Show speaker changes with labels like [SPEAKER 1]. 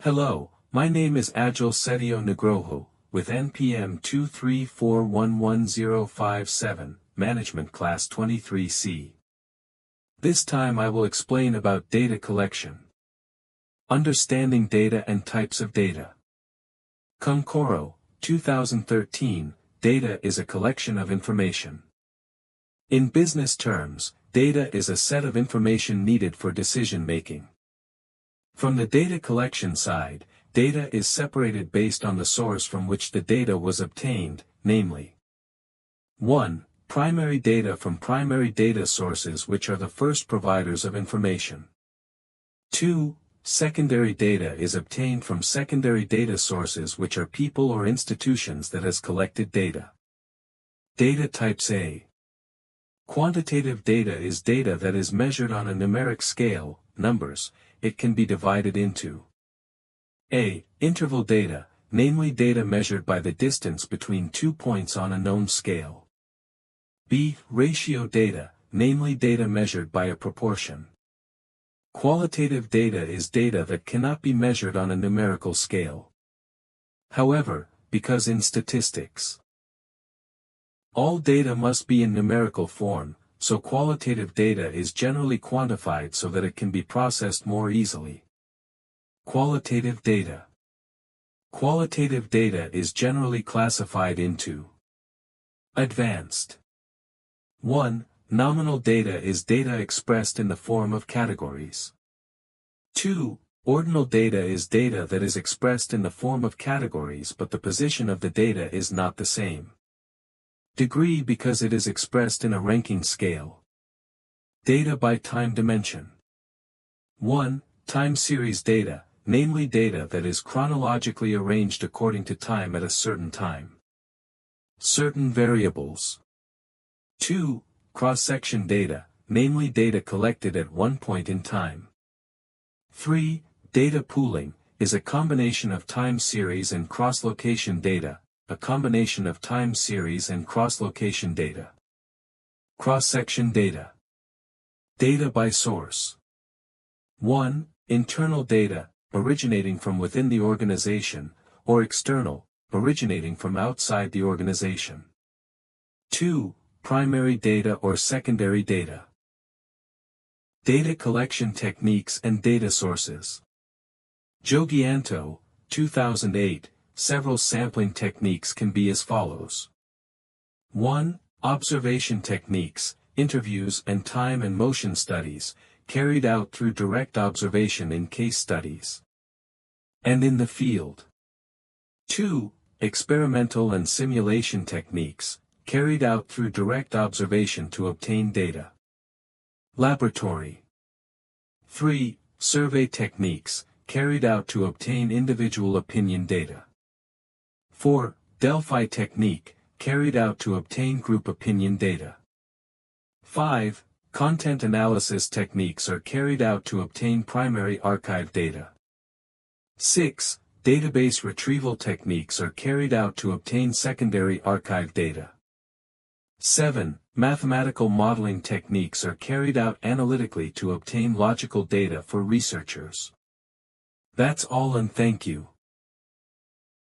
[SPEAKER 1] Hello, my name is Agil Setyo Nugroho, with NPM 234111057, Management Class 23C. This time I will explain about data collection. Understanding data and types of data. Nugroho, 2013, data is a collection of information. In business terms, data is a set of information needed for decision making. From the data collection side, data is separated based on the source from which the data was obtained, namely 1. Primary data from primary data sources, which are the first providers of information. 2. Secondary data is obtained from secondary data sources, which are people or institutions that has collected data. Data types. A. Quantitative data is data that is measured on a numeric scale, numbers. It can be divided into A. Interval data, namely data measured by the distance between 2 points on a known scale. B. Ratio data, namely data measured by a proportion. Qualitative data is data that cannot be measured on a numerical scale. However, because in statistics, all data must be in numerical form, so qualitative data is generally quantified so that it can be processed more easily. Qualitative data. Qualitative data is generally classified into Advanced. 1. Nominal data is data expressed in the form of categories. 2. Ordinal data is data that is expressed in the form of categories, but the position of the data is not the same. Degree, because it is expressed in a ranking scale. Data by time dimension. 1. Time series data, namely data that is chronologically arranged according to time at a certain time. Certain variables. 2. Cross-section data, namely data collected at one point in time. 3. Data pooling, is a combination of time series and cross-location data, a combination of time series and cross-location data. Cross-section data. Data by source. 1. Internal data, originating from within the organization, or external, originating from outside the organization. 2. Primary data or secondary data. Data collection techniques and data sources. Jogianto, 2008, several sampling techniques can be as follows. 1. Observation techniques, interviews and time and motion studies, carried out through direct observation in case studies and in the field. 2. Experimental and simulation techniques, carried out through direct observation to obtain data. Laboratory. 3. Survey techniques, carried out to obtain individual opinion data. 4. Delphi technique, carried out to obtain group opinion data. 5. Content analysis techniques are carried out to obtain primary archive data. 6. Database retrieval techniques are carried out to obtain secondary archive data. 7. Mathematical modeling techniques are carried out analytically to obtain logical data for researchers. That's all, and thank you.